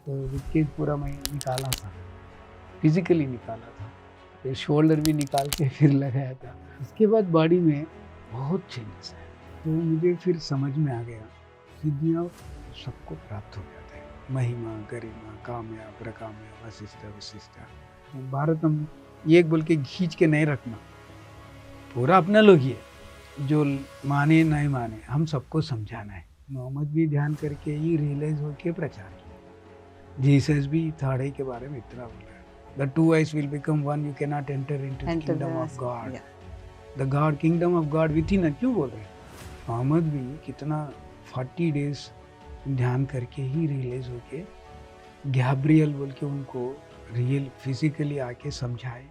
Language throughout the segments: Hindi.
तो रिबकेज पूरा मैं निकाला था, फिजिकली निकाला था, फिर शोल्डर भी निकाल के फिर लगाया था। उसके बाद बॉडी में बहुत चेंजेस है। तो मुझे फिर समझ में आ गया सिद्धियाँ सबको प्राप्त हो जाता है, महिमा गरिमा कामया प्रकामया वशिष्ठ वशिष्ठ। भारतम ये बोल के खींच के नहीं रखना, पूरा अपना लोग ही है, जो माने नहीं माने हम सबको समझाना है। मोहम्मद भी ध्यान करके ही रियलाइज होके प्रचार किया। जीसस भी थर्ड आई के बारे में इतना बोला है, the two eyes will become one, you can not enter into the kingdom of God, the God kingdom of God with इन। क्यों बोल रहे हैं? मोहम्मद भी कितना 40 डेज ध्यान करके ही रियलाइज होके गैब्रियल बोल के उनको रियल फिजिकली आके समझाए।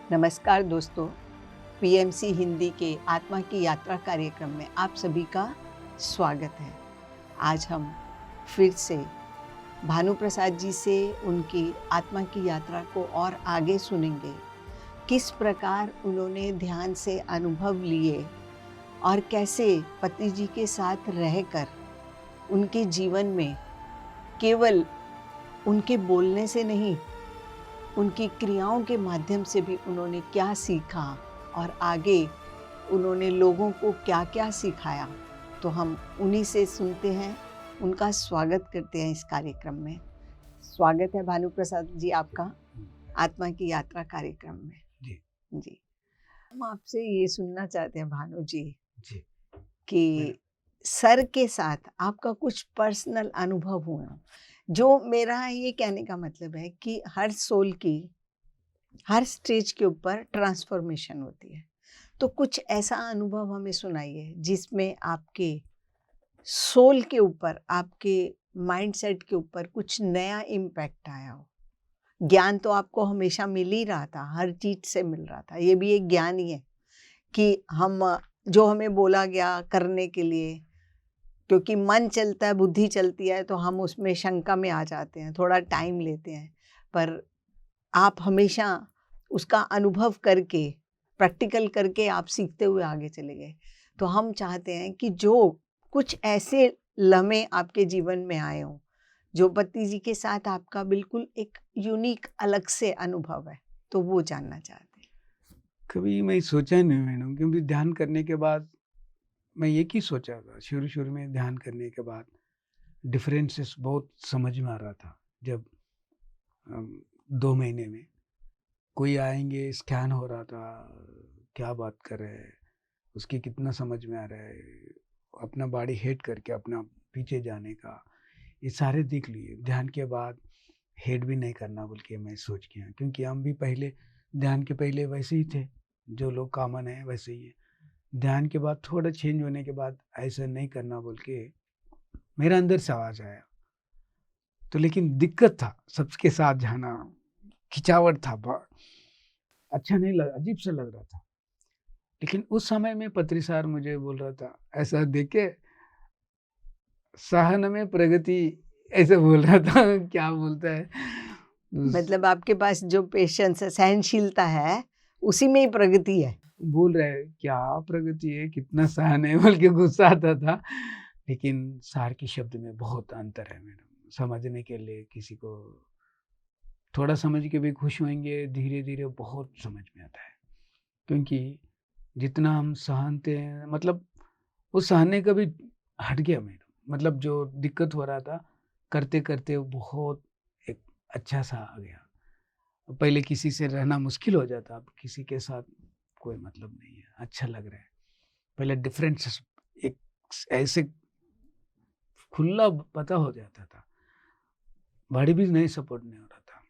नमस्कार दोस्तों, पीएमसी हिंदी के आत्मा की यात्रा कार्यक्रम में आप सभी का स्वागत है। आज हम फिर से भानु प्रसाद जी से उनकी आत्मा की यात्रा को और आगे सुनेंगे। किस प्रकार उन्होंने ध्यान से अनुभव लिए और कैसे पति जी के साथ रहकर उनके जीवन में केवल उनके बोलने से नहीं, उनकी क्रियाओं के माध्यम से भी उन्होंने क्या सीखा और आगे उन्होंने लोगों को क्या क्या सिखाया। तो हम उन्हीं से सुनते हैं, उनका स्वागत करते हैं इस कार्यक्रम में। स्वागत है भानु प्रसाद जी आपका आत्मा की यात्रा कार्यक्रम में। जी हम आपसे ये सुनना चाहते हैं भानु जी कि सर के साथ आपका कुछ पर्सनल अनुभव हुआ, जो मेरा ये कहने का मतलब है कि हर सोल की हर स्टेज के ऊपर ट्रांसफॉर्मेशन होती है। तो कुछ ऐसा अनुभव हमें सुनाइए जिसमें आपके सोल के ऊपर, आपके माइंडसेट के ऊपर कुछ नया इम्पैक्ट आया हो। ज्ञान तो आपको हमेशा मिल ही रहा था, हर चीज से मिल रहा था, ये भी एक ज्ञान ही है कि हम जो हमें बोला गया करने के लिए, क्योंकि मन चलता है, बुद्धि चलती है, तो हम उसमें शंका में आ जाते हैं, थोड़ा टाइम लेते हैं। पर आप हमेशा उसका अनुभव करके, प्रैक्टिकल करके आप सीखते हुए आगे चले गए। तो हम चाहते हैं कि जो कुछ ऐसे लम्हे आपके जीवन में आए हों जो पति जी के साथ आपका बिल्कुल एक यूनिक अलग से अनुभव है, तो वो जानना चाहते हैं। कभी मैं सोचा नहीं मैडम, क्योंकि ध्यान करने के बाद मैं एक ही सोचा था। शुरू में ध्यान करने के बाद डिफरेंसेस बहुत समझ में आ रहा था। जब 2 महीने में कोई आएंगे, स्कैन हो रहा था, क्या बात कर रहे हैं, उसकी कितना समझ में आ रहा है, अपना बॉडी हेड करके अपना पीछे जाने का, ये सारे देख लिए। ध्यान के बाद हेड भी नहीं करना बोल के मैं सोच गया, क्योंकि हम भी पहले ध्यान के पहले वैसे ही थे, जो लोग कॉमन है वैसे ही है। ध्यान के बाद थोड़ा चेंज होने के बाद ऐसा नहीं करना बोल के मेरा अंदर से आवाज आया। तो लेकिन दिक्कत था सबके साथ जाना, खिंचावट था, अच्छा नहीं लगा, अजीब सा लग रहा था। लेकिन उस समय में पत्री सार मुझे बोल रहा था, ऐसा देख के सहन में प्रगति, ऐसे बोल रहा था। क्या बोलता है, मतलब आपके पास जो पेशेंस है, सहनशीलता है, उसी में ही प्रगति है। बोल रहे हैं क्या प्रगति है, कितना सहन है बोल के गुस्सा आता था। लेकिन सार के शब्द में बहुत अंतर है मैडम। समझने के लिए किसी को थोड़ा समझ के भी खुश होंगे, धीरे धीरे बहुत समझ में आता है। क्योंकि जितना हम सहनते हैं, मतलब वो सहने का भी हट गया मैडम। मतलब जो दिक्कत हो रहा था करते करते बहुत एक अच्छा सा आ गया। पहले किसी से रहना मुश्किल हो जाता, अब किसी के साथ कोई मतलब नहीं है, अच्छा लग रहा है। पहले डिफरेंस एक ऐसे खुला पता हो जाता था, बॉडी भी नहीं सपोर्ट नहीं हो रहा था।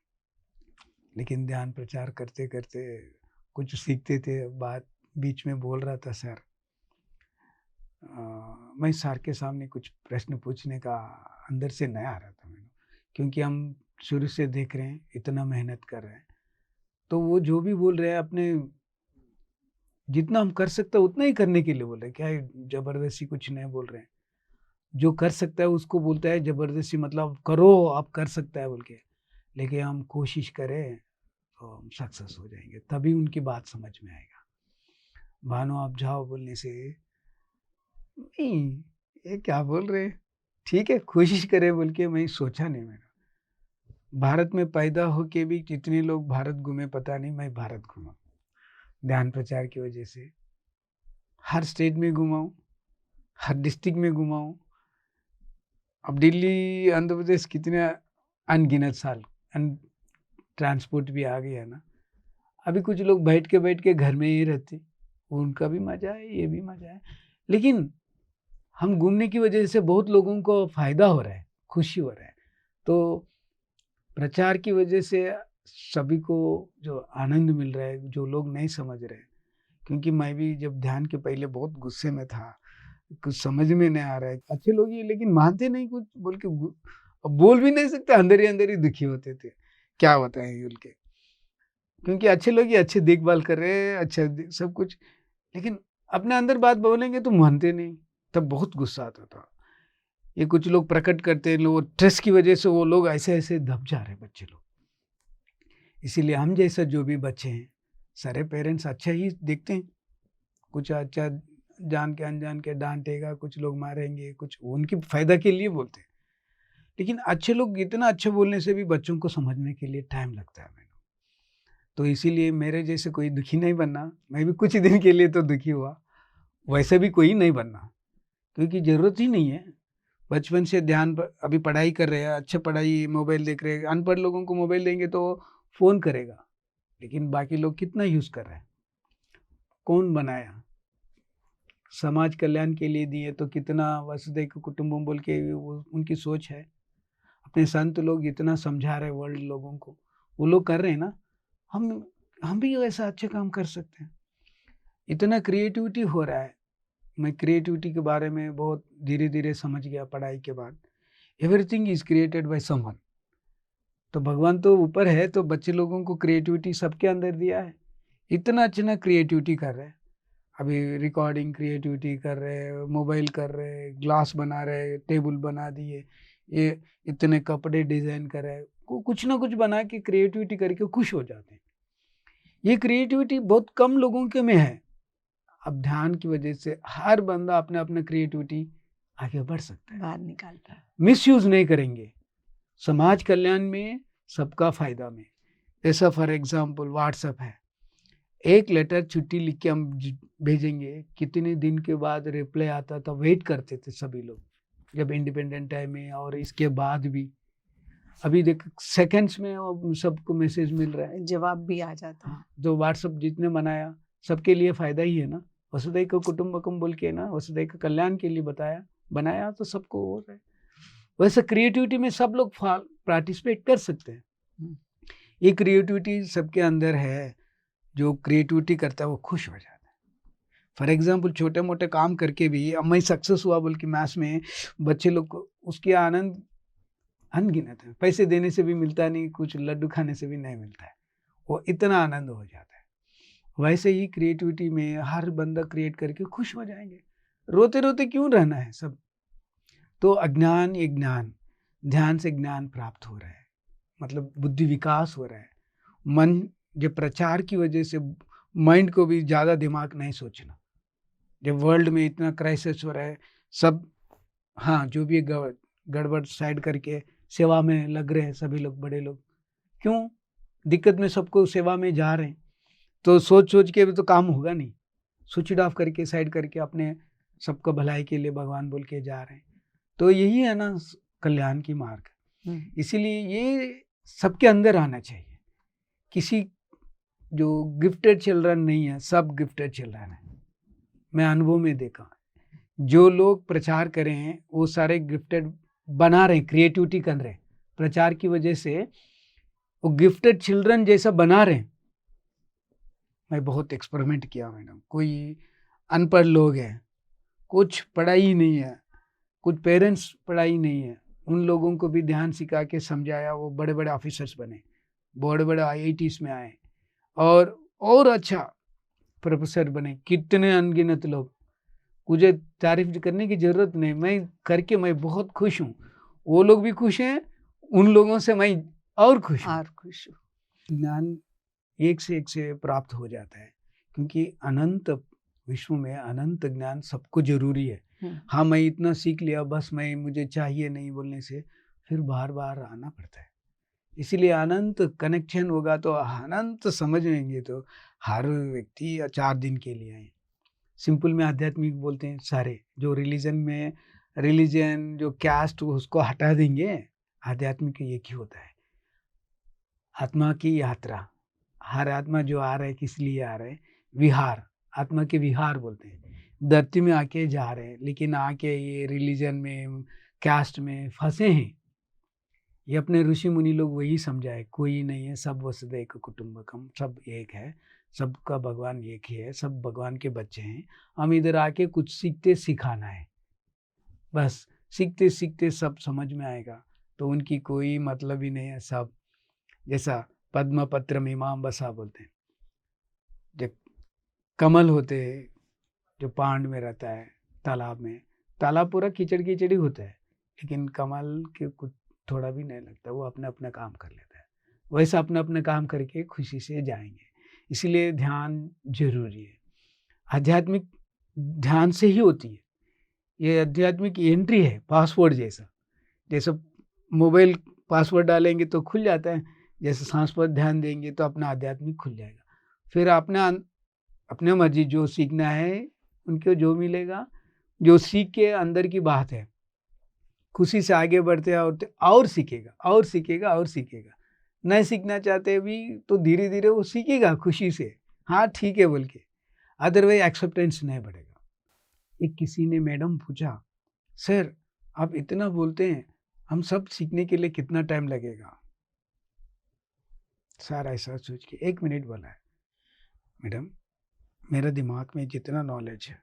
लेकिन ध्यान प्रचार करते करते कुछ सीखते थे। बात बीच में बोल रहा था सर, मैं सर के सामने कुछ प्रश्न पूछने का अंदर से नहीं आ रहा था मैंने, क्योंकि हम शुरू से देख रहे हैं, इतना मेहनत कर रहे हैं। तो वो जो भी बोल रहे हैं अपने जितना हम कर सकते हैं उतना ही करने के लिए बोल रहे हैं। क्या है, जबरदस्ती कुछ नहीं बोल रहे हैं। जो कर सकता है उसको बोलता है जबरदस्ती, मतलब करो आप कर सकता है बोल के। लेकिन हम कोशिश करें तो हम सक्सेस हो जाएंगे, तभी उनकी बात समझ में आएगा। भानु आप जाओ बोलने से नहीं, ये क्या बोल रहे हैं, ठीक है कोशिश करें बोल के मैं सोचा नहीं। मैंने भारत में पैदा होके भी कितने लोग भारत घूमे पता नहीं, मैं भारत घूमा ध्यान प्रचार की वजह से। हर स्टेट में घुमा हूँ, हर डिस्ट्रिक्ट में घुमा हूँ। अब दिल्ली आंध्र प्रदेश कितने अनगिनत साल ट्रांसपोर्ट भी आ गया ना। अभी कुछ लोग बैठ के घर में ही रहते, उनका भी मजा है, ये भी मजा है। लेकिन हम घूमने की वजह से बहुत लोगों को फायदा हो रहा है, खुशी हो रहा है। तो प्रचार की वजह से सभी को जो आनंद मिल रहा है, जो लोग नहीं समझ रहे। क्योंकि मैं भी जब ध्यान के पहले बहुत गुस्से में था, कुछ समझ में नहीं आ रहा है, अच्छे लोग ही लेकिन मानते नहीं कुछ बोल के, अब बोल भी नहीं सकते, अंदर ही दुखी होते थे, क्या बताएं बोल के। क्योंकि अच्छे लोग ही अच्छे देखभाल कर रहे हैं, अच्छा सब कुछ, लेकिन अपने अंदर बात बोलेंगे तो मानते नहीं, तब बहुत गुस्सा आता था। ये कुछ लोग प्रकट करते हैं, लोग स्ट्रेस की वजह से वो लोग ऐसे दब जा रहे बच्चे लोग। इसीलिए हम जैसा जो भी बच्चे हैं, सारे पेरेंट्स अच्छा ही देखते हैं, कुछ अच्छा जान के अनजान के डांटेगा, कुछ लोग मारेंगे, कुछ उनकी फायदा के लिए बोलते हैं। लेकिन अच्छे लोग इतना अच्छे बोलने से भी बच्चों को समझने के लिए टाइम लगता है। मैंने तो इसीलिए मेरे जैसे कोई दुखी नहीं बनना, मैं भी कुछ दिन के लिए तो दुखी हुआ, वैसे भी कोई नहीं बनना, क्योंकि ज़रूरत ही नहीं है। बचपन से ध्यान पर अभी पढ़ाई कर रहे हैं, अच्छा पढ़ाई, मोबाइल देख रहे हैं। अनपढ़ लोगों को मोबाइल देंगे तो फ़ोन करेगा, लेकिन बाकी लोग कितना यूज़ कर रहे हैं, कौन बनाया, समाज कल्याण के लिए दिए तो कितना वसुधैव कुटुंबकम बोल के वो उनकी सोच है। अपने संत लोग इतना समझा रहे वर्ल्ड लोगों को, वो लोग कर रहे हैं ना, हम भी ऐसा अच्छा काम कर सकते हैं। इतना क्रिएटिविटी हो रहा है। मैं क्रिएटिविटी के बारे में बहुत धीरे धीरे समझ गया पढ़ाई के बाद। Everything is created by someone. तो भगवान तो ऊपर है, तो बच्चे लोगों को क्रिएटिविटी सबके अंदर दिया है। इतना अच्छा क्रिएटिविटी कर रहे हैं, अभी रिकॉर्डिंग क्रिएटिविटी कर रहे हैं, मोबाइल कर रहे हैं, ग्लास बना रहे हैं, टेबल बना दिए, ये इतने कपड़े डिजाइन कर रहे हैं, कुछ ना कुछ बना के क्रिएटिविटी करके खुश हो जाते हैं। ये क्रिएटिविटी बहुत कम लोगों के में है। अब ध्यान की वजह से हर बंदा अपने अपने क्रिएटिविटी आगे बढ़ सकता है, बाहर निकालता है। मिसयूज नहीं करेंगे, समाज कल्याण में, सबका फायदा में। जैसा फॉर एग्जाम्पल व्हाट्सएप है, एक लेटर छुट्टी लिख के हम भेजेंगे, कितने दिन के बाद रिप्लाई आता था, वेट करते थे सभी लोग, जब इंडिपेंडेंट टाइम में और इसके बाद भी। अभी देख सेकंड्स में सबको मैसेज मिल रहा है, जवाब भी आ जाता है। जो व्हाट्सएप जितने बनाया सबके लिए फायदा ही है ना। वसुधैव कुटुंबकम बोल के ना, वसुधैव का कल्याण के लिए बनाया तो सबको हो रहा है। वैसे क्रिएटिविटी में सब लोग पार्टिसिपेट कर सकते हैं। ये क्रिएटिविटी सबके अंदर है, जो क्रिएटिविटी करता है वो खुश हो जाता है। फॉर एग्जाम्पल छोटे मोटे काम करके भी, अब मैं सक्सेस हुआ बोल के मैथ्स में, बच्चे लोग को उसकी आनंद अनगिनत है। पैसे देने से भी मिलता नहीं, कुछ लड्डू खाने से भी नहीं मिलता है, वो इतना आनंद हो जाता है। वैसे ही क्रिएटिविटी में हर बंदा क्रिएट करके खुश हो जाएंगे। रोते रोते क्यों रहना है सब। तो अज्ञान ये ज्ञान, ध्यान से ज्ञान प्राप्त हो रहा है, मतलब बुद्धि विकास हो रहा है। मन जब प्रचार की वजह से माइंड को भी ज़्यादा दिमाग नहीं सोचना। जब वर्ल्ड में इतना क्राइसिस हो रहा है, सब हाँ जो भी गड़बड़ साइड करके सेवा में लग रहे हैं सभी लोग, बड़े लोग। क्यों दिक्कत में सबको सेवा में जा रहे हैं, तो सोच के भी तो काम होगा नहीं। स्विच ऑफ करके साइड करके अपने सबका भलाई के लिए भगवान बोल के जा रहे हैं। तो यही है ना कल्याण की मार्ग। इसीलिए ये सबके अंदर आना चाहिए। किसी जो गिफ्टेड चिल्ड्रन नहीं है, सब गिफ्टेड चिल्ड्रन है। मैं अनुभव में देखा, जो लोग प्रचार कर रहे हैं वो सारे गिफ्टेड बना रहे हैं, क्रिएटिविटी कर रहे हैं, प्रचार की वजह से वो गिफ्टेड चिल्ड्रन जैसा बना रहे हैं। मैं बहुत एक्सपेरिमेंट किया मैडम। कोई अनपढ़ लोग हैं, कुछ पढ़ाई नहीं है, कुछ पेरेंट्स पढ़ाई नहीं है, उन लोगों को भी ध्यान सिखा के समझाया, वो बड़े बड़े ऑफिसर्स बने, बड़े बड़े IITs में आए और अच्छा प्रोफेसर बने। कितने अनगिनत लोग, मुझे तारीफ करने की ज़रूरत नहीं, मैं करके मैं बहुत खुश हूँ, वो लोग भी खुश हैं, उन लोगों से मैं और खुश हूँ। और खुश हूँ। ज्ञान एक से प्राप्त हो जाता है, क्योंकि अनंत विश्व में अनंत ज्ञान सबको ज़रूरी है। हाँ, मैं इतना सीख लिया बस मुझे चाहिए नहीं बोलने से फिर बार-बार आना पड़ता है। इसीलिए अनंत कनेक्शन होगा तो अनंत समझेंगे तो हर व्यक्ति 4 दिन के लिए आए। सिंपल में आध्यात्मिक बोलते हैं सारे, जो रिलीजन जो कास्ट उसको हटा देंगे, आध्यात्मिक एक ही होता है। आत्मा की यात्रा, हर आत्मा जो आ रहा है किस लिए आ रहा है? विहार, आत्मा के विहार बोलते हैं। धरती में आके जा रहे हैं, लेकिन आके ये रिलीजन में, कास्ट में फँसे हैं। ये अपने ऋषि मुनि लोग वही समझाए, कोई नहीं है, सब वसुधैव कुटुंबकम, सब एक है, सबका भगवान एक ही है, सब भगवान के बच्चे हैं। हम इधर आके कुछ सीखते सिखाना है, बस सीखते सीखते सब समझ में आएगा। तो उनकी कोई मतलब ही नहीं है। सब जैसा पद्म पत्र मीमां बसा बोलते हैं, जो कमल होते हैं, जो पांड में रहता है, तालाब में, तालाब पूरा कीचड़ कीचड़ ही होता है, लेकिन कमल के कुछ थोड़ा भी नहीं लगता, वो अपना अपना काम कर लेता है। वैसा अपना अपना काम करके खुशी से जाएंगे। इसीलिए ध्यान जरूरी है। आध्यात्मिक ध्यान से ही होती है। ये आध्यात्मिक एंट्री है, पासवर्ड जैसा। जैसे मोबाइल पासवर्ड डालेंगे तो खुल जाता है, जैसे सांस पर ध्यान देंगे तो अपना आध्यात्मिक खुल जाएगा। फिर अपने मर्जी जो सीखना है उनको जो मिलेगा, जो सीख के अंदर की बात है, खुशी से आगे बढ़ते और सीखेगा और सीखेगा और सीखेगा। नहीं सीखना चाहते भी तो धीरे धीरे वो सीखेगा खुशी से, हाँ ठीक है बोल के, अदरवाइज एक्सेप्टेंस नहीं बढ़ेगा। एक किसी ने मैडम पूछा, सर आप इतना बोलते हैं, हम सब सीखने के लिए कितना टाइम लगेगा? सर ऐसा सोच के 1 मिनट बोला है, मैडम मेरा दिमाग में जितना नॉलेज है,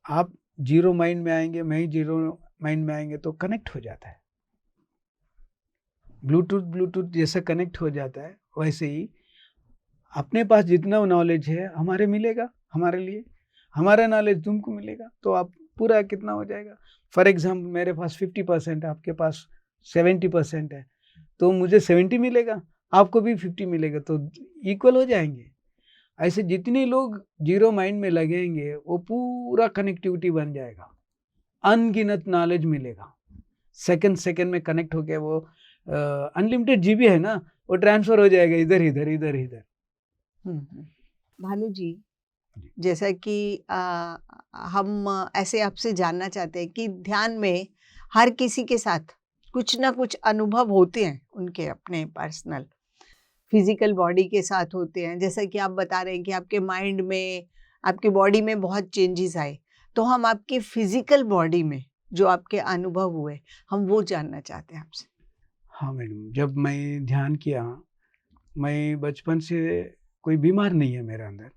आप जीरो माइंड में आएंगे, मैं ही जीरो माइंड में आएंगे तो कनेक्ट हो जाता है। ब्लूटूथ जैसा कनेक्ट हो जाता है, वैसे ही अपने पास जितना नॉलेज है हमारे मिलेगा, हमारे लिए हमारा नॉलेज तुमको मिलेगा, तो आप पूरा कितना हो जाएगा। फॉर एग्जाम्पल मेरे पास 50% है, आपके पास 70% है, तो मुझे 70 मिलेगा, आपको भी 50 मिलेगा, तो इक्वल हो जाएंगे। ऐसे जितने लोग जीरो माइंड में लगेंगे वो पूरा कनेक्टिविटी बन जाएगा, अनगिनत नॉलेज मिलेगा। सेकंड में कनेक्ट होके वो अनलिमिटेड जीबी है ना, वो ट्रांसफर हो जाएगा इधर इधर इधर इधर। भानु जी, जैसा कि हम ऐसे आपसे जानना चाहते हैं कि ध्यान में हर किसी के साथ कुछ ना कुछ अनुभव होते हैं, उनके अपने पर्सनल फिजिकल बॉडी के साथ होते हैं। जैसा कि आप बता रहे हैं कि आपके माइंड में, आपके बॉडी में बहुत चेंजेस आए, तो हम आपके फिजिकल बॉडी में जो आपके अनुभव हुए, हम वो जानना चाहते हैं आपसे। हाँ मैडम, जब मैं ध्यान किया, मैं बचपन से कोई बीमार नहीं है मेरे अंदर,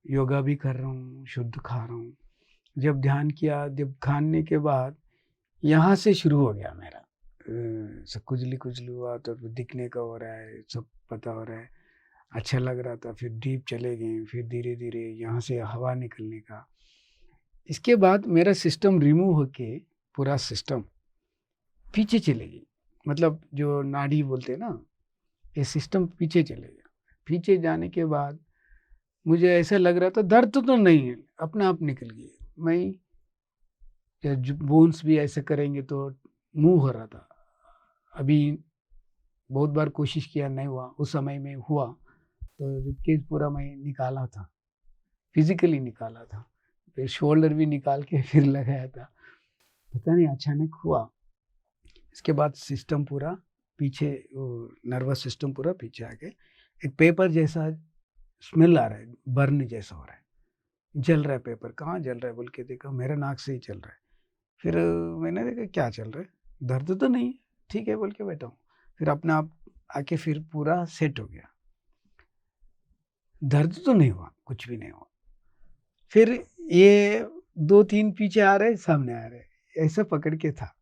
योगा भी कर रहा हूँ, शुद्ध खा रहा हूँ। जब ध्यान किया, जब खाने के बाद यहाँ से शुरू हो गया मेरा सब खुजली हुआ, तो दिखने का हो रहा है, सब पता हो रहा है, अच्छा लग रहा था। फिर डीप चले गए, फिर धीरे धीरे यहाँ से हवा निकलने का। इसके बाद मेरा सिस्टम रिमूव होके पूरा सिस्टम पीछे चले गई, मतलब जो नाड़ी बोलते हैं ना, ये सिस्टम पीछे चले गया। पीछे जाने के बाद मुझे ऐसा लग रहा था दर्द तो नहीं है, अपने आप निकल गई। मैं बोन्स भी ऐसे करेंगे तो मूव हो रहा था। अभी बहुत बार कोशिश किया, नहीं हुआ, उस समय में हुआ तो रिबकेज पूरा मैं निकाला था, फिजिकली निकाला था, फिर शोल्डर भी निकाल के फिर लगाया था। पता नहीं अचानक हुआ। इसके बाद सिस्टम पूरा पीछे, नर्वस सिस्टम पूरा पीछे आ गए। एक पेपर जैसा स्मेल आ रहा है, बर्न जैसा हो रहा है, जल रहा है पेपर। कहाँ जल रहा है बोल के देखा, मेरा नाक से ही चल रहा है। फिर मैंने देखा क्या चल रहा है, दर्द तो नहीं है, ठीक है बोल के बैठा हूँ। फिर अपने आप आके फिर पूरा सेट हो गया, दर्द तो नहीं हुआ, कुछ भी नहीं हुआ। फिर ये 2-3 पीछे आ रहे, सामने आ रहे, ऐसा पकड़ के था।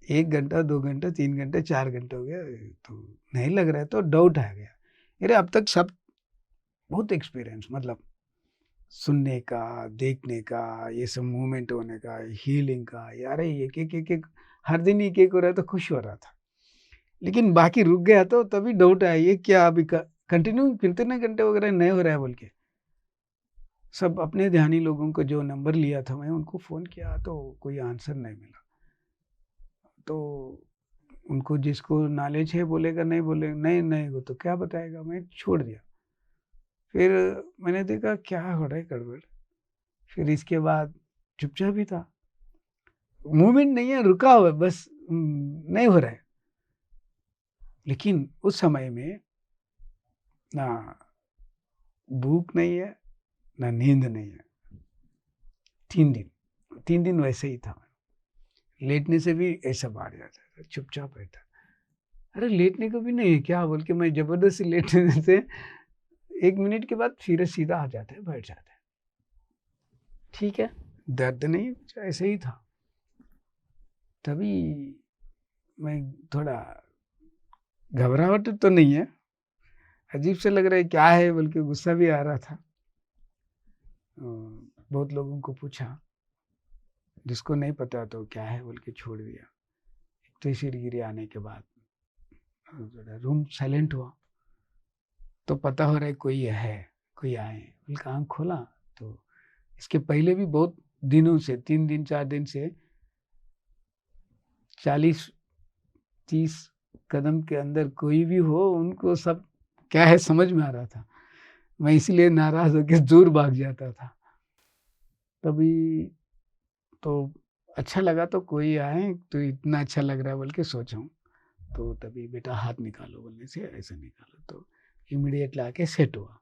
1 घंटा, 2 घंटा, 3 घंटे, 4 घंटे हो गया, तो नहीं लग रहा है, तो डाउट आ गया। अरे अब तक सब बहुत एक्सपीरियंस, मतलब सुनने का, देखने का, ये सब मूवमेंट होने का, हीलिंग का, यार एक हर दिन एक हो रहा है तो खुश हो रहा था। लेकिन बाकी रुक गया तो तभी डाउट आया, ये क्या अभी कंटिन्यू कितने घंटे वगैरह नहीं हो रहा है बोल के। सब अपने ध्यानी लोगों को जो नंबर लिया था मैं उनको फ़ोन किया तो कोई आंसर नहीं मिला। तो उनको जिसको नॉलेज है बोलेगा, नहीं बोले नहीं नहीं वो तो क्या बताएगा, मैं छोड़ दिया। फिर मैंने देखा क्या हो रहा है गड़बड़। फिर इसके बाद चुपचाप ही था, मूवमेंट नहीं है, रुका हुआ है बस, नहीं हो रहा है। लेकिन उस समय में ना भूख नहीं है, ना नींद नहीं है। 3 दिन वैसे ही था। लेटने से भी ऐसा बाहर जाता था, चुपचाप बैठा। अरे लेटने को भी नहीं है क्या बोल के मैं ज़बरदस्ती लेटने से 1 मिनट के बाद फिर सीधा आ जाता है, बैठ जाता है। ठीक है, दर्द नहीं कुछ, ऐसे ही था। तभी मैं थोड़ा, घबराहट तो नहीं है, अजीब सा लग रहा है क्या है बोल के, गुस्सा भी आ रहा था। बहुत लोगों को पूछा, जिसको नहीं पता तो क्या है बोल के छोड़ दिया। तो गिरी आने के बाद रूम साइलेंट हुआ, तो पता हो रहा है कोई है, कोई आए। बोल के आँख खोला तो इसके पहले भी बहुत दिनों से 3 दिन 4 दिन से 40-30 कदम के अंदर कोई भी हो, उनको सब क्या है समझ में आ रहा था। मैं इसलिए नाराज़ होके दूर भाग जाता था। तभी तो अच्छा लगा, तो कोई आए तो इतना अच्छा लग रहा है बोल के सोचा हूँ। तो तभी बेटा हाथ निकालो बोलने से ऐसे निकाला, तो इमीडिएट लाके सेट हुआ।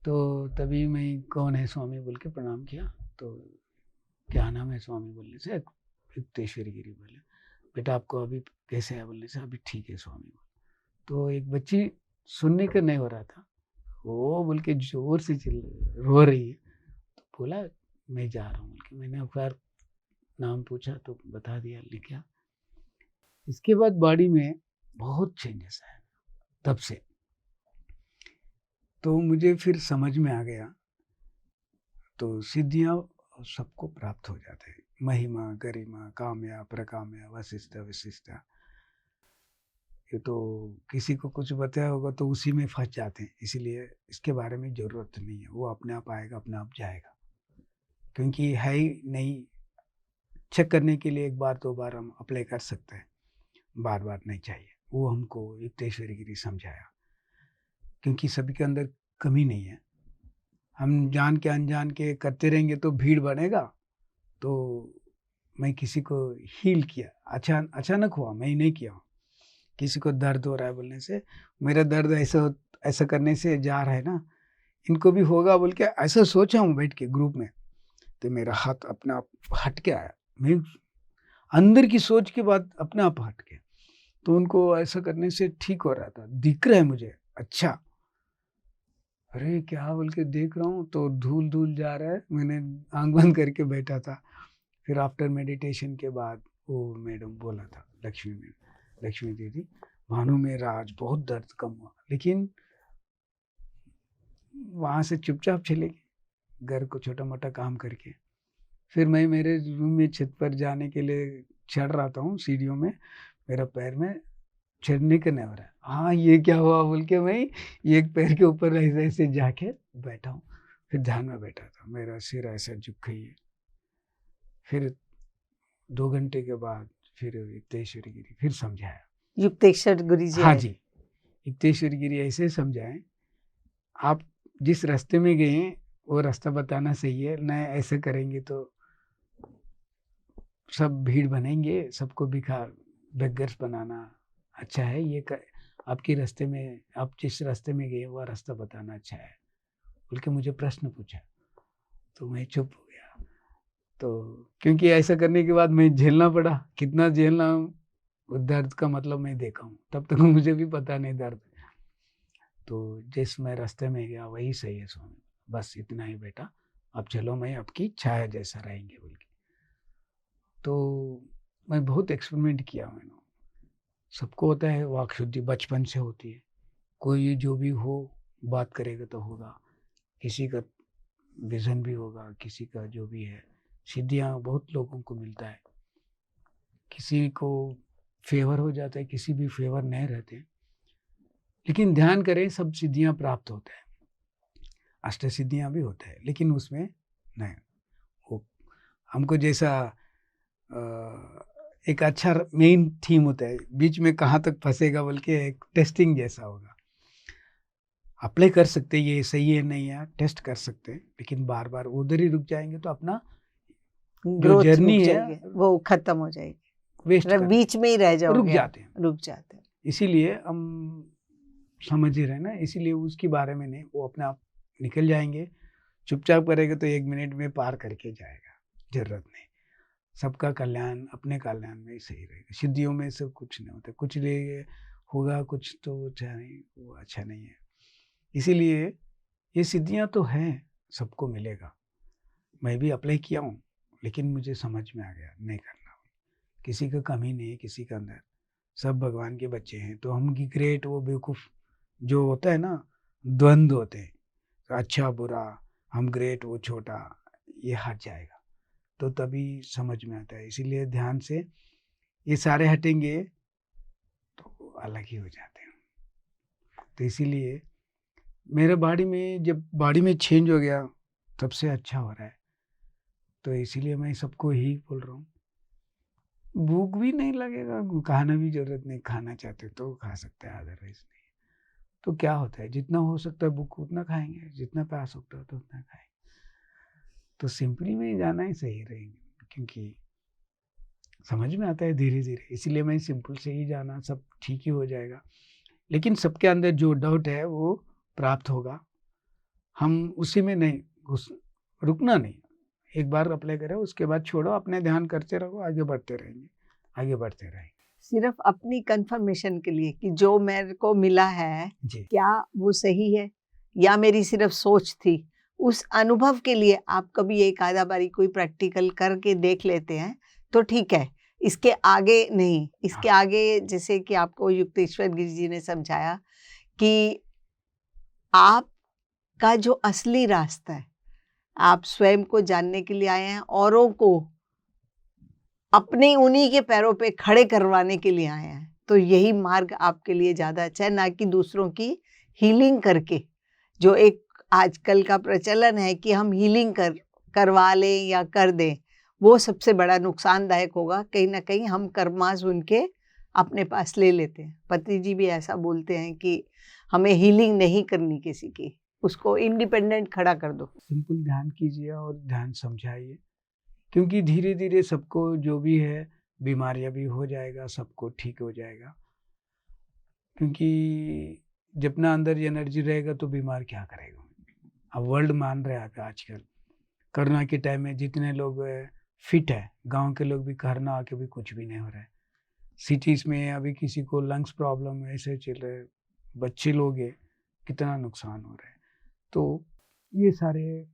तो तभी मैं कौन है स्वामी बोल के प्रणाम किया। तो क्या नाम है स्वामी बोलने से युक्तेश्वरी गिरी बोले। बेटा आपको अभी कैसे है बोलने से अभी ठीक है स्वामी बोले। तो एक बच्ची सुनने का नहीं हो रहा था, वो बोल के जोर से चिल्ल रो रही है। तो बोला मैं जा रहा हूँ बोल के। मैंने एक बार नाम पूछा तो बता दिया, लिखा। इसके बाद बॉडी में बहुत चेंजेस आए तब से। तो मुझे फिर समझ में आ गया, तो सिद्धियाँ सबको प्राप्त हो जाते हैं। महिमा, गरिमा, काम्या, प्रकाम्या, वशिष्ठ, विशिष्ट। ये तो किसी को कुछ बताया होगा तो उसी में फँस जाते हैं, इसीलिए इसके बारे में ज़रूरत नहीं है, वो अपने आप आएगा, अपने आप जाएगा। क्योंकि है ही नहीं, चेक करने के लिए 1 बार 2 बार हम अप्लाई कर सकते हैं, बार-बार नहीं चाहिए। वो हमको युक्तेश्वरी गिरी समझाया, क्योंकि सभी के अंदर कमी नहीं है। हम जान के अनजान के करते रहेंगे तो भीड़ बढ़ेगा। तो मैं किसी को हील किया, अचानक हुआ, मैं ही नहीं किया हूँ। किसी को दर्द हो रहा है बोलने से, मेरा दर्द ऐसा करने से जा रहा है ना, इनको भी होगा बोल के ऐसा सोचा हूँ बैठ के ग्रुप में। तो मेरा हाथ अपने आप हट के आया, मैं अंदर की सोच के बाद अपने आप हट के। तो उनको ऐसा करने से ठीक हो रहा था, दिख रहा है मुझे। अच्छा, अरे क्या बोल के देख रहा हूँ तो धूल-धूल जा रहा है। मैंने आँख बंद करके बैठा था। फिर आफ्टर मेडिटेशन के बाद वो मैडम बोला था, लक्ष्मी दीदी, भानु मेरा आज बहुत दर्द कम हुआ। लेकिन वहाँ से चुपचाप चले गए, घर को छोटा-मोटा काम करके। फिर मैं मेरे रूम में छत पर जाने के लिए चढ़ रहा था हूँ सीढ़ियों में, मेरा पैर में चढ़ने का नहीं हो रहा है। हाँ, ये क्या हुआ बोल के मैं एक पैर के ऊपर ऐसे-ऐसे जाके बैठा हूँ। फिर ध्यान में बैठा था, मेरा सिर ऐसा झुक गई है। फिर 2 घंटे के बाद फिर युक्तेश्वरी गिरी फिर समझाया। युक्तेश्वर गुरु जी हाँ आए। जी, युक्तेश्वरी गिरी ऐसे समझाएँ, आप जिस रास्ते में गए हैं, वो रास्ता बताना सही है, नहीं ऐसे करेंगे तो सब भीड़ बनेंगे, सबको बेगर्स बनाना अच्छा है। ये आपके रास्ते में, आप जिस रास्ते में गए वो रास्ता बताना अच्छा है, बोल के मुझे प्रश्न पूछा। तो मैं चुप हो गया। तो क्योंकि ऐसा करने के बाद मैं झेलना पड़ा, कितना झेलना वो दर्द का मतलब मैं देखा हूँ, तब तक मुझे भी पता नहीं दर्द। तो जिस मैं रास्ते में गया वही सही है स्वामी, बस इतना ही बेटा, अब चलो मैं आपकी छाया जैसा रहेंगे बोल के। तो मैं बहुत एक्सपेरिमेंट किया मैंने। सबको होता है वाक शुद्धि, बचपन से होती है। कोई जो भी हो बात करेगा तो होगा, किसी का विज़न भी होगा, किसी का जो भी है। सिद्धियाँ बहुत लोगों को मिलता है, किसी को फेवर हो जाता है, किसी भी फेवर नहीं रहते। लेकिन ध्यान करें, सब सिद्धियां प्राप्त होते हैं, अष्ट सिद्धियां भी होते हैं, लेकिन उसमें नहीं, वो हमको जैसा एक अच्छा मेन थीम होता है, बीच में कहाँ तक फंसेगा बोल के एक टेस्टिंग जैसा होगा। अप्लाई कर सकते हैं, ये सही है नहीं है टेस्ट कर सकते हैं, लेकिन बार बार उधर ही रुक जाएंगे तो अपना जो ग्रोथ जर्नी रुक है जाएगी, वो खत्म हो जाएगी, वेस्ट मतलब बीच में ही रह जाओगे, रुक जाते हैं। रुक जाते हैं। इसीलिए हम समझ ही रहे ना, इसीलिए उसके बारे में नहीं, वो अपने आप निकल जाएंगे। चुपचाप करेंगे तो 1 मिनट में पार करके जाएगा, जरूरत नहीं। सबका कल्याण अपने कल्याण में ही सही रहेगा। सिद्धियों में सब कुछ नहीं होता, कुछ ले होगा कुछ तो अच्छा नहीं, वो अच्छा नहीं है। इसीलिए ये सिद्धियां तो हैं, सबको मिलेगा। मैं भी अप्लाई किया हूँ, लेकिन मुझे समझ में आ गया नहीं करना। किसी का कमी नहीं है, किसी के अंदर, सब भगवान के बच्चे हैं। तो हम की ग्रेट वो बेवकूफ़ जो होता है ना, द्वंद्व होते हैं, अच्छा बुरा, हम ग्रेट वो छोटा, ये हट जाएगा तो तभी समझ में आता है। इसीलिए ध्यान से ये सारे हटेंगे तो अलग ही हो जाते हैं। तो इसीलिए मेरे बॉडी में, जब बॉडी में चेंज हो गया, तब से अच्छा हो रहा है। तो इसीलिए मैं सबको ही बोल रहा हूँ, भूख भी नहीं लगेगा, खाना भी जरूरत नहीं, खाना चाहते तो खा सकते हैं, अदरवाइज नहीं। तो क्या होता है, जितना हो सकता है भूख उतना खाएंगे, जितना प्यास होता है तो उतना खाएंगे। तो सिंपली में जाना ही सही रहेंगे, क्योंकि समझ में आता है धीरे धीरे। इसीलिए मैं सिंपल से ही जाना, सब ठीक ही हो जाएगा। लेकिन सबके अंदर जो डाउट है वो प्राप्त होगा। हम उसी में नहीं रुकना नहीं, एक बार अप्लाई करें, उसके बाद छोड़ो, अपने ध्यान करते रहो, आगे बढ़ते रहेंगे, आगे बढ़ते रहेंगे। सिर्फ अपनी कंफर्मेशन के लिए कि जो मेरे को मिला है जी, क्या वो सही है या मेरी सिर्फ सोच थी, उस अनुभव के लिए आप कभी एक आधा बारी कोई प्रैक्टिकल करके देख लेते हैं तो ठीक है। इसके आगे नहीं, इसके आगे जैसे कि आपको युक्तेश्वर गिरी जी ने समझाया कि आपका जो असली रास्ता है, आप स्वयं को जानने के लिए आए हैं, औरों को अपने उन्हीं के पैरों पे खड़े करवाने के लिए आए हैं। तो यही मार्ग आपके लिए ज़्यादा अच्छा है, ना कि दूसरों की हीलिंग करके। जो एक आजकल का प्रचलन है कि हम हीलिंग करवा लें या कर दें, वो सबसे बड़ा नुकसानदायक होगा। कहीं ना कहीं हम कर्मास उनके अपने पास ले लेते हैं। पति जी भी ऐसा बोलते हैं कि हमें हीलिंग नहीं करनी किसी की, उसको इंडिपेंडेंट खड़ा कर दो। सिंपल ध्यान कीजिए और ध्यान समझाइए, क्योंकि धीरे धीरे सबको जो भी है बीमारियां भी हो जाएगा, सबको ठीक हो जाएगा। क्योंकि जितना अंदर एनर्जी रहेगा तो बीमार क्या करेगा। अब वर्ल्ड मान रहे हैं आजकल, कोरोना के टाइम में जितने लोग फिट है, गांव के लोग भी कोरोना आके भी कुछ भी नहीं हो रहा है। सिटीज में अभी किसी को लंग्स प्रॉब्लम ऐसे चल रहे, बच्चे लोग हैं, कितना नुकसान हो रहा है। तो ये सारे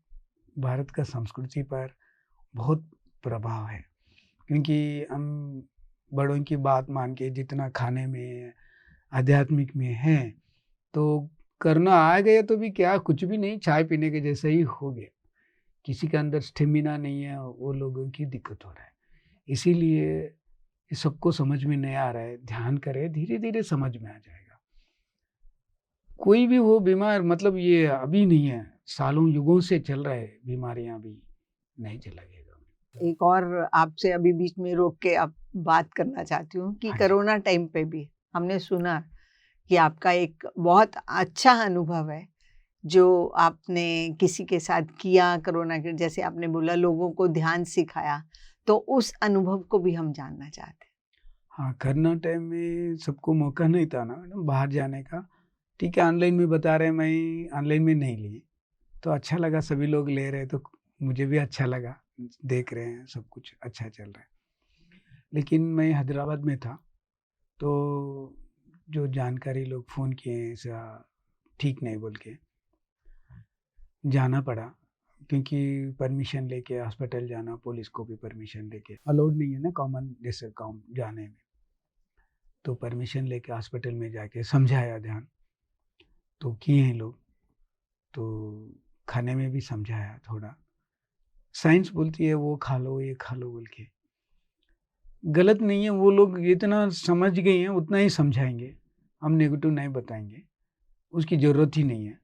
भारत का संस्कृति पर बहुत प्रभाव है, क्योंकि हम बड़ों की बात मान के जितना खाने में आध्यात्मिक में है, तो करना आ गया तो भी क्या, कुछ भी नहीं, चाय पीने के जैसे ही हो गया। किसी के अंदर स्टेमिना नहीं है, वो लोगों की दिक्कत हो रहा है। इसीलिए ये सबको समझ में नहीं आ रहा है। ध्यान करें, धीरे धीरे समझ में आ जाएगा। कोई भी हो बीमार, मतलब ये अभी नहीं है, सालों युगों से चल रहा है, बीमारियां भी नहीं चला गया। एक और आपसे अभी बीच में रोक के अब बात करना चाहती हूँ कि हाँ जी। कोरोना टाइम पे भी हमने सुना कि आपका एक बहुत अच्छा अनुभव है जो आपने किसी के साथ किया कोरोना के, जैसे आपने बोला लोगों को ध्यान सिखाया, तो उस अनुभव को भी हम जानना चाहते हैं। हाँ, कोरोना टाइम में सबको मौका नहीं था ना मैडम बाहर जाने का। ठीक है, ऑनलाइन में बता रहे हैं, मैं ऑनलाइन में नहीं लिए, तो अच्छा लगा, सभी लोग ले रहे तो मुझे भी अच्छा लगा। देख रहे हैं सब कुछ अच्छा चल रहा है। लेकिन मैं हैदराबाद में था, तो जो जानकारी लोग फ़ोन किए ऐसा ठीक नहीं बोल के जाना पड़ा, क्योंकि परमिशन लेके हॉस्पिटल जाना, पुलिस को भी परमिशन लेके अलाउड नहीं है ना कॉमन जैसे काम जाने में। तो परमिशन लेके हॉस्पिटल में जाके समझाया ध्यान, तो किए हैं लोग। तो खाने में भी समझाया थोड़ा, साइंस बोलती है वो खा लो ये खा लो बोल के। गलत नहीं है, वो लोग इतना समझ गए हैं उतना ही समझाएँगे, हम नेगेटिव नहीं बताएँगे, उसकी ज़रूरत ही नहीं है।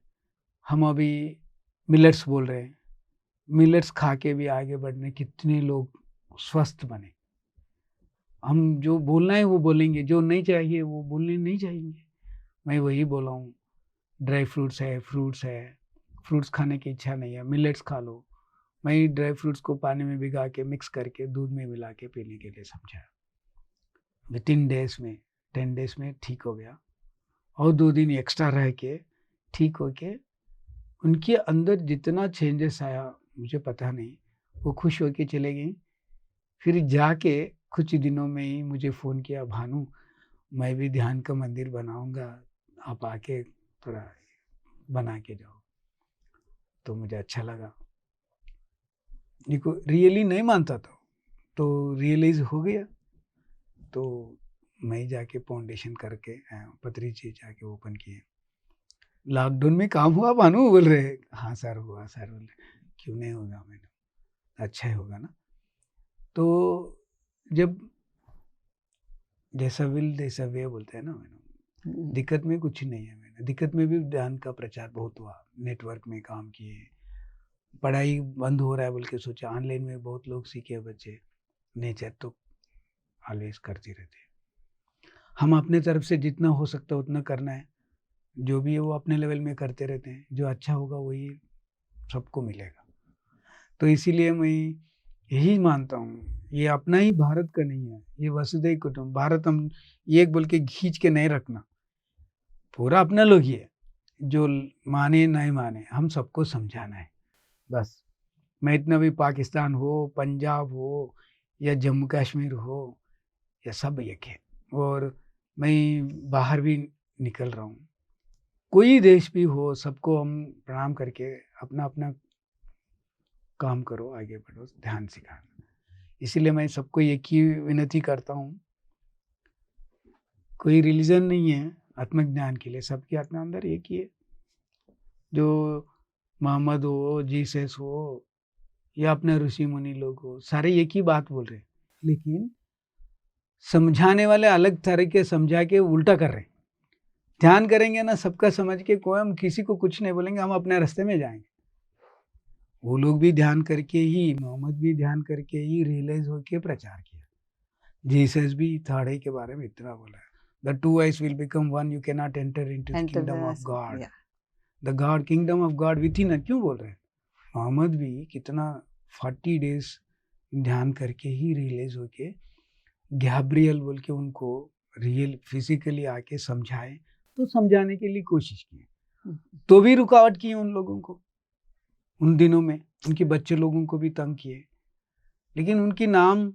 हम अभी मिलेट्स बोल रहे हैं, मिलेट्स खा के भी आगे बढ़ने कितने लोग स्वस्थ बने। हम जो बोलना है वो बोलेंगे, जो नहीं चाहिए वो बोलने नहीं चाहेंगे। मैं वही बोला हूँ, ड्राई फ्रूट्स है, फ्रूट्स खाने की इच्छा नहीं है, मिलेट्स खा लो। मैं ड्राई फ्रूट्स को पानी में भिगा के मिक्स करके दूध में मिला के पीने के लिए समझाया। विथिन डेज़ में 10 डेज़ में ठीक हो गया और 2 दिन एक्स्ट्रा रह के ठीक हो के उनके अंदर जितना चेंजेस आया मुझे पता नहीं, वो खुश होके चले गईं। फिर जाके कुछ दिनों में ही मुझे फ़ोन किया, भानु मैं भी ध्यान का मंदिर बनाऊँगा, आप आके थोड़ा बना के जाओ। तो मुझे अच्छा लगा। देखो रियली नहीं मानता था, तो रियलाइज़ हो गया। तो मैं जाके फाउंडेशन करके पतरी जी जाके ओपन किए। लॉकडाउन में काम हुआ भानु बोल रहे हैं। हाँ सर हुआ सर बोल रहे। क्यों नहीं होगा मैंने, अच्छा ही होगा ना। तो जब जैसा विल तैसा वे बोलते हैं ना मैंने, दिक्कत में कुछ नहीं है। मैंने दिक्कत में भी ध्यान का प्रचार बहुत हुआ, नेटवर्क में काम किए, पढ़ाई बंद हो रहा है बोल के सोचा, ऑनलाइन में बहुत लोग सीखे बच्चे, नेचर तो ऑलवेज करते रहते। हम अपने तरफ से जितना हो सकता है उतना करना है, जो भी है वो अपने लेवल में करते रहते हैं, जो अच्छा होगा वही सबको मिलेगा। तो इसीलिए मैं यही मानता हूँ, ये अपना ही भारत का नहीं है, ये वसुधैव कुटुंब भारत। हम ये एक बोल के खींच के नहीं रखना, पूरा अपना लोग ही है, जो माने नहीं माने हम सबको समझाना है बस। मैं इतना भी पाकिस्तान हो, पंजाब हो या जम्मू कश्मीर हो, या सब एक है। और मैं बाहर भी निकल रहा हूँ, कोई देश भी हो, सबको हम प्रणाम करके अपना अपना काम करो, आगे बढ़ो, ध्यान सिखाना। इसीलिए मैं सबको एक ही विनती करता हूँ, कोई रिलीजन नहीं है आत्मज्ञान के लिए, सबके आत्मा अंदर एक ही है। जो मोहम्मद हो, जीसस हो या अपने ऋषि मुनि लोग हो, सारे एक ही बात बोल रहे हैं, लेकिन समझाने वाले अलग तरीके समझा के उल्टा कर रहे हैं। ध्यान करेंगे ना सबका समझ के, कोई हम किसी को कुछ नहीं बोलेंगे, हम अपने रास्ते में जाएंगे। वो लोग भी ध्यान करके ही, मोहम्मद भी ध्यान करके ही रियलाइज होके प्रचार किया। जीसस भी थर्ड आई के बारे में इतना बोला है, the two eyes will become one, you can not enter into the kingdom of God, the God kingdom of God with इन। क्यों बोल रहे हैं? मोहम्मद भी कितना 40 डेज ध्यान करके ही रियलाइज होके, गैब्रियल बोल के उनको रियल फिजिकली आके समझाए, तो समझाने के लिए कोशिश की, तो भी रुकावट की उन लोगों को। उन दिनों में उनके बच्चे लोगों को भी तंग किए, लेकिन उनकी नाम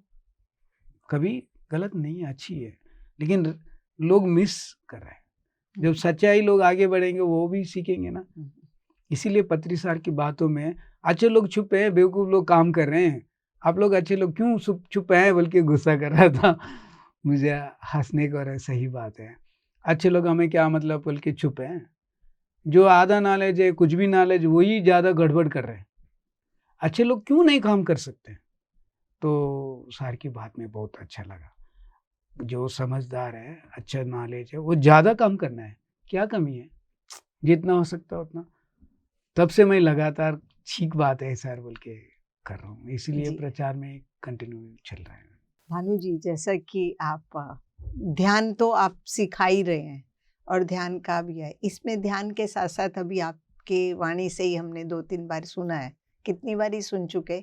कभी गलत नहीं है, अच्छी है, लेकिन लोग मिस कर रहे हैं। जब सच्चाई लोग आगे बढ़ेंगे वो भी सीखेंगे ना। इसीलिए पत्री सार की बातों में अच्छे लोग छुपे हैं, बेवकूफ़ लोग काम कर रहे हैं, आप लोग अच्छे लोग क्यों छुपे हैं बोल के गुस्सा कर रहा था। मुझे हंसने को रहा, सही बात है। अच्छे लोग हमें क्या मतलब बोल के छुपे हैं, जो आधा नॉलेज है, कुछ भी नॉलेज, वही ज़्यादा गड़बड़ कर रहे हैं। अच्छे लोग क्यों नहीं काम कर सकते? तो सार की बात में बहुत अच्छा लगा, जो समझदार है, अच्छा नॉलेज है, वो ज़्यादा काम करना है, क्या कमी है, जितना हो सकता है उतना। तब से मैं लगातार ठीक बात है सर बोल के कर रहा हूँ, इसलिए प्रचार में कंटिन्यू चल रहा है। भानु जी, जैसा कि आप ध्यान तो आप सिखा ही रहे हैं और ध्यान का भी है, इसमें ध्यान के साथ साथ अभी आपके वाणी से ही हमने 2-3 बार सुना है, कितनी बार ही सुन चुके,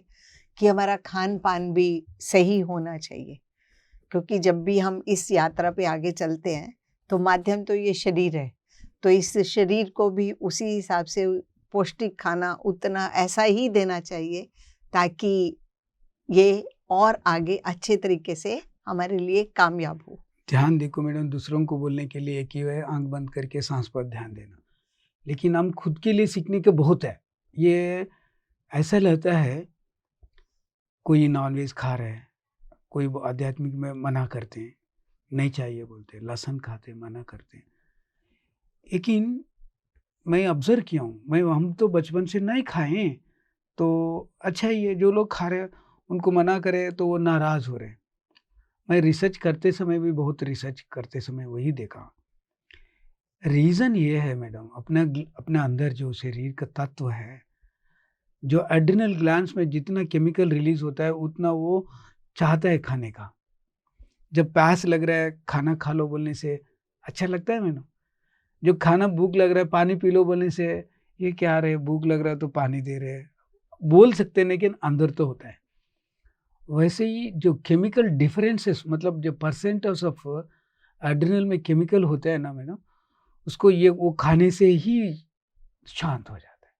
कि हमारा खान पान भी सही होना चाहिए, क्योंकि जब भी हम इस यात्रा पे आगे चलते हैं तो माध्यम तो ये शरीर है, तो इस शरीर को भी उसी हिसाब से पौष्टिक खाना उतना ऐसा ही देना चाहिए ताकि ये और आगे अच्छे तरीके से हमारे लिए कामयाब हो। ध्यान देखो मैडम, दूसरों को बोलने के लिए एक ही है, आंख बंद करके सांस पर ध्यान देना, लेकिन हम खुद के लिए सीखने के बहुत है। ये ऐसा लगता है, कोई नॉनवेज खा रहे हैं, कोई आध्यात्मिक में मना करते हैं, नहीं चाहिए बोलते हैं, लहसुन खाते मना करते हैं, लेकिन मैं ऑब्जर्व किया हूँ, हम तो बचपन से नहीं खाए, तो अच्छा ही है। जो लोग खा रहे हैं उनको मना करे तो वो नाराज़ हो रहे हैं, मैं रिसर्च करते समय भी बहुत रिसर्च करते समय वही देखा। रीज़न ये है मैडम, अपना अंदर जो शरीर का तत्व है, जो एड्रिनल ग्लैंड्स में जितना केमिकल रिलीज़ होता है, उतना वो चाहता है खाने का। जब प्यास लग रहा है, खाना खा लो बोलने से अच्छा लगता है मैडम। जो खाना भूख लग रहा है, पानी पी लो बोलने से, ये क्या रे भूख लग रहा है तो पानी दे रहे हैं, बोल सकते हैं लेकिन अंदर तो होता है। वैसे ही जो केमिकल डिफरेंसेस, मतलब जो परसेंटेज ऑफ एड्रिनल में केमिकल होता है ना मैडम, उसको ये वो खाने से ही शांत हो जाता है।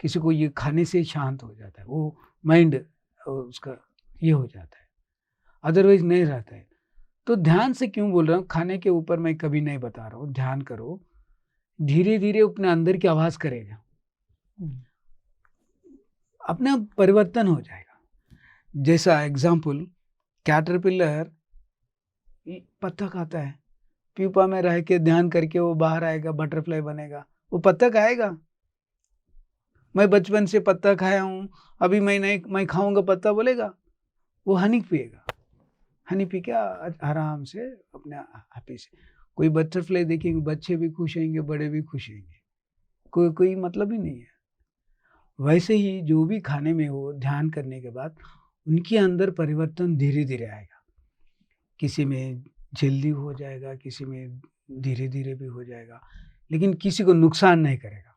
किसी को ये खाने से ही शांत हो जाता है, वो माइंड उसका ये हो जाता है, अदरवाइज नहीं रहता है। तो ध्यान से क्यों बोल रहा हूँ, खाने के ऊपर मैं कभी नहीं बता रहा हूँ, ध्यान करो, धीरे धीरे अपने अंदर की आवाज़ करेगा, अपना परिवर्तन हो जाएगा। जैसा एग्जाम्पल, कैटरपिलर पत्ता खाता है, प्यूपा में रह के ध्यान करके वो बाहर आएगा, बटरफ्लाई बनेगा, वो पत्ता खाएगा। मैं बचपन से पत्ता खाया हूँ, अभी मैं खाऊंगा पत्ता बोलेगा, वो हनी पिएगा, हनी पी के आराम से अपने हैप्पी से। कोई बटरफ्लाई देखेंगे, बच्चे भी खुश होंगे, बड़े भी खुश होंगे, कोई मतलब ही नहीं है। वैसे ही जो भी खाने में हो, ध्यान करने के बाद उनके अंदर परिवर्तन धीरे धीरे आएगा। किसी में जल्दी हो जाएगा, किसी में धीरे धीरे भी हो जाएगा, लेकिन किसी को नुकसान नहीं करेगा।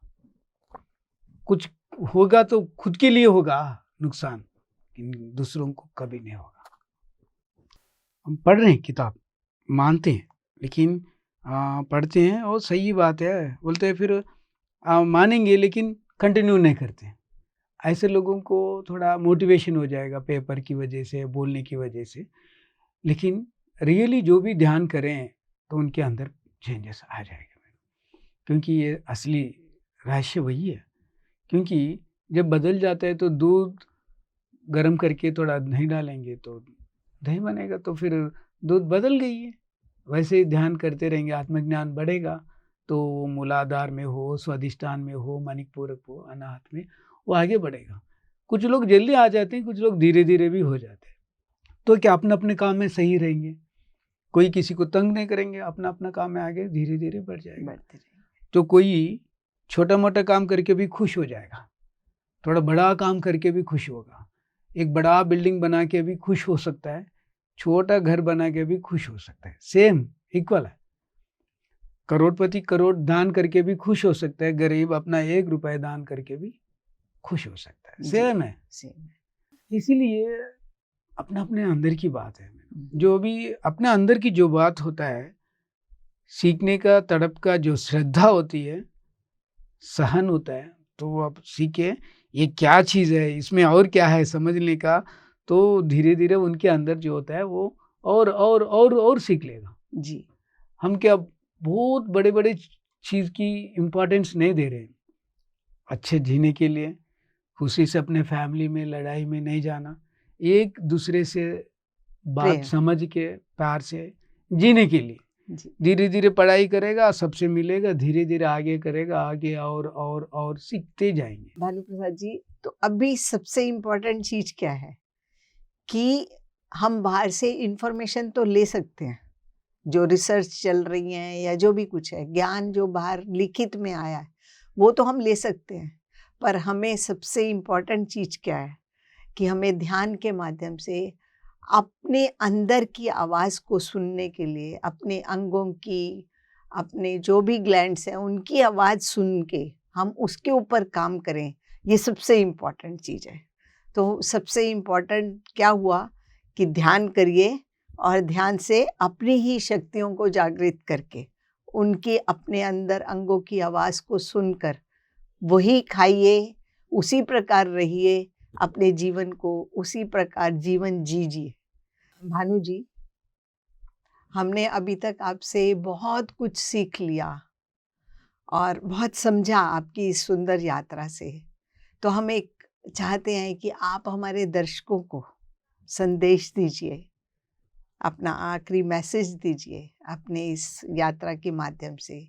कुछ होगा तो खुद के लिए होगा नुकसान, दूसरों को कभी नहीं होगा। हम पढ़ रहे हैं किताब, मानते हैं, लेकिन पढ़ते हैं और सही बात है बोलते हैं, फिर मानेंगे लेकिन कंटिन्यू नहीं करते हैं। ऐसे लोगों को थोड़ा मोटिवेशन हो जाएगा पेपर की वजह से, बोलने की वजह से, लेकिन रियली जो भी ध्यान करें तो उनके अंदर चेंजेस आ जाएगा, क्योंकि ये असली रहस्य वही है। क्योंकि जब बदल जाता है तो दूध गर्म करके थोड़ा दही डालेंगे तो दही बनेगा, तो फिर दूध बदल गई है। वैसे ही ध्यान करते रहेंगे, आत्मज्ञान बढ़ेगा, तो मूलाधार में हो, स्वादिष्टान में हो, मणिपूरक हो, अनाहत में, वो आगे बढ़ेगा। कुछ लोग जल्दी आ जाते हैं, कुछ लोग धीरे धीरे भी हो जाते हैं। तो क्या अपने अपने काम में सही रहेंगे, कोई किसी को तंग नहीं करेंगे, अपना अपना काम में आगे धीरे धीरे बढ़ जाएगा। तो कोई छोटा मोटा काम करके भी खुश हो जाएगा, थोड़ा बड़ा काम करके भी खुश होगा, एक बड़ा बिल्डिंग बना के भी खुश हो सकता है, छोटा घर बना के भी खुश हो सकता है, सेम इक्वल है। करोड़पति करोड़ दान करके भी खुश हो सकता है, गरीब अपना 1 रुपए दान करके भी खुश हो सकता है, सेम है। इसीलिए अपना अपने अंदर की बात है। जो भी अपने अंदर की जो बात होता है, सीखने का तड़प का जो श्रद्धा होती है, सहन होता है, तो आप सीखे ये क्या चीज़ है, इसमें और क्या है समझने का, तो धीरे धीरे उनके अंदर जो होता है वो और सीख लेगा जी। हम क्या बहुत बड़े बड़े चीज़ की इम्पोर्टेंस नहीं दे रहे। अच्छे जीने के लिए खुशी से अपने फैमिली में लड़ाई में नहीं जाना, एक दूसरे से बात समझ के प्यार से जीने के लिए धीरे धीरे पढ़ाई करेगा, सबसे मिलेगा, धीरे धीरे आगे करेगा, आगे और सीखते जाएंगे। भानु प्रसाद जी, तो अभी सबसे इम्पोर्टेंट चीज क्या है कि हम बाहर से इंफॉर्मेशन तो ले सकते हैं, जो रिसर्च चल रही है या जो भी कुछ है, ज्ञान जो बाहर लिखित में आया है वो तो हम ले सकते हैं, पर हमें सबसे इम्पोर्टेंट चीज क्या है कि हमें ध्यान के माध्यम से अपने अंदर की आवाज़ को सुनने के लिए, अपने अंगों की, अपने जो भी ग्लैंड्स हैं उनकी आवाज़ सुन के हम उसके ऊपर काम करें, ये सबसे इम्पॉर्टेंट चीज़ है। तो सबसे इम्पॉर्टेंट क्या हुआ कि ध्यान करिए और ध्यान से अपनी ही शक्तियों को जागृत करके उनके अपने अंदर अंगों की आवाज़ को सुनकर वही खाइए, उसी प्रकार रहिए, अपने जीवन को उसी प्रकार जीवन जीजिए। भानु जी, हमने अभी तक आपसे बहुत कुछ सीख लिया और बहुत समझा आपकी इस सुंदर यात्रा से। तो हम एक चाहते हैं कि आप हमारे दर्शकों को संदेश दीजिए, अपना आखिरी मैसेज दीजिए अपने इस यात्रा के माध्यम से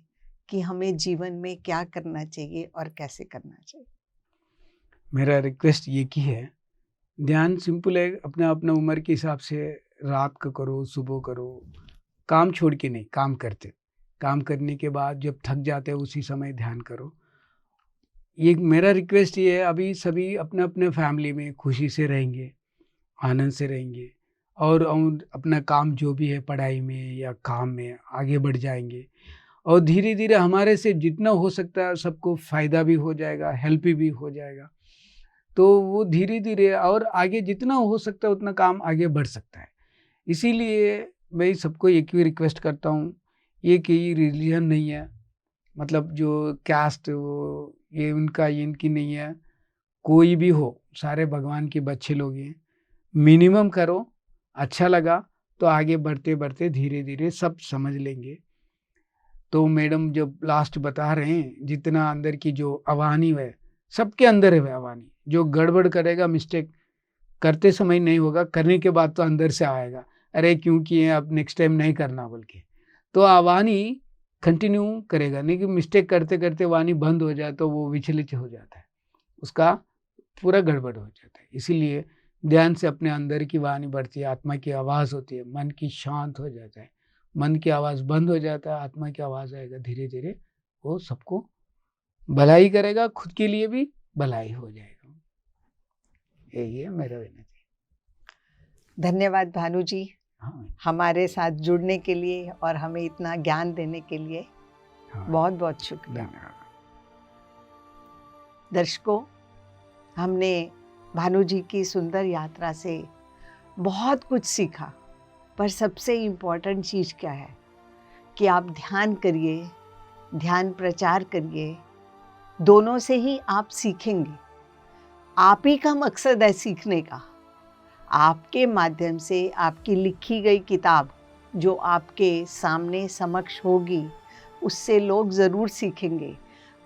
कि हमें जीवन में क्या करना चाहिए और कैसे करना चाहिए। मेरा रिक्वेस्ट ये की है, ध्यान सिंपल है, अपना अपना उम्र के हिसाब से रात को करो, सुबह करो, काम छोड़ के नहीं, काम करते। काम करने के बाद जब थक जाते हो उसी समय ध्यान करो। ये मेरा रिक्वेस्ट ये है, अभी सभी अपने-अपने फैमिली में खुशी से रहेंगे, आनंद से रहेंगे और अपना काम जो भी है पढ़ाई में या काम में आगे बढ़ जाएँगे और धीरे-धीरे हमारे से जितना हो सकता है सबको फ़ायदा भी हो जाएगा, हेल्प भी हो जाएगा। तो वो धीरे-धीरे और आगे जितना हो सकता है उतना काम आगे बढ़ सकता है। इसीलिए मैं सबको एक ही रिक्वेस्ट करता हूँ, ये कोई रिलीजन नहीं है, मतलब जो कास्ट वो ये उनका ये इनकी नहीं है, कोई भी हो, सारे भगवान के बच्चे लोग हैं। मिनिमम करो, अच्छा लगा तो आगे बढ़ते-बढ़ते धीरे-धीरे सब समझ लेंगे। तो मैडम जब लास्ट बता रहे हैं, जितना अंदर की जो अवानी है, सबके अंदर है अवानी। जो गड़बड़ करेगा, मिस्टेक करते समय नहीं होगा, करने के बाद तो अंदर से आएगा, अरे क्यों किए अब नेक्स्ट टाइम नहीं करना बोल के। तो अवानी कंटिन्यू करेगा, नहीं कि मिस्टेक करते-करते वाणी बंद हो जाए तो वो विचलित हो जाता है, उसका पूरा गड़बड़ हो जाता है। इसीलिए ध्यान से अपने अंदर की वाणी बढ़ती है, आत्मा की आवाज़ होती है, मन की शांत हो जाता है। मन की आवाज़ बंद हो जाता है, आत्मा की आवाज़ आएगा, धीरे-धीरे वो सबको भलाई करेगा, खुद के लिए भी भलाई हो जाएगा। यही है मेरा विनती। धन्यवाद भानु जी, हाँ, हमारे साथ जुड़ने के लिए और हमें इतना ज्ञान देने के लिए हाँ, बहुत-बहुत शुक्रिया। धन्यवाद। दर्शकों, हमने भानु जी की सुंदर यात्रा से बहुत कुछ सीखा, पर सबसे इम्पोर्टेंट चीज़ क्या है कि आप ध्यान करिए, ध्यान प्रचार करिए, दोनों से ही आप सीखेंगे। आप ही का मकसद है सीखने का। आपके माध्यम से आपकी लिखी गई किताब जो आपके सामने समक्ष होगी, उससे लोग ज़रूर सीखेंगे,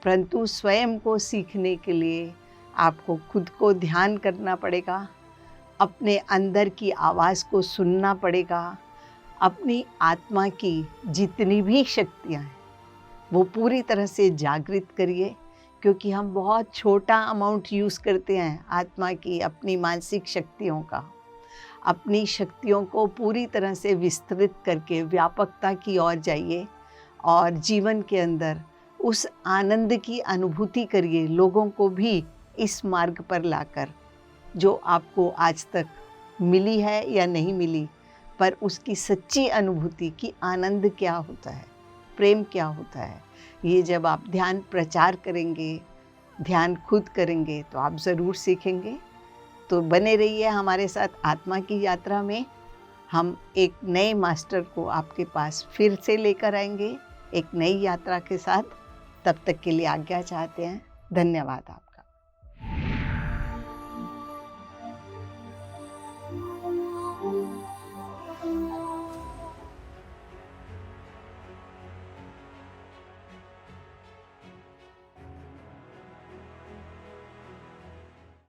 परंतु स्वयं को सीखने के लिए आपको खुद को ध्यान करना पड़ेगा, अपने अंदर की आवाज़ को सुनना पड़ेगा, अपनी आत्मा की जितनी भी शक्तियाँ हैं वो पूरी तरह से जागृत करिए, क्योंकि हम बहुत छोटा अमाउंट यूज़ करते हैं आत्मा की, अपनी मानसिक शक्तियों का। अपनी शक्तियों को पूरी तरह से विस्तृत करके व्यापकता की ओर जाइए और जीवन के अंदर उस आनंद की अनुभूति करिए, लोगों को भी इस मार्ग पर लाकर, जो आपको आज तक मिली है या नहीं मिली, पर उसकी सच्ची अनुभूति कि आनंद क्या होता है, प्रेम क्या होता है। ये जब आप ध्यान प्रचार करेंगे, ध्यान खुद करेंगे, तो आप ज़रूर सीखेंगे। तो बने रहिए हमारे साथ आत्मा की यात्रा में। हम एक नए मास्टर को आपके पास फिर से लेकर आएंगे, एक नई यात्रा के साथ। तब तक के लिए आज्ञा चाहते हैं। धन्यवाद आप।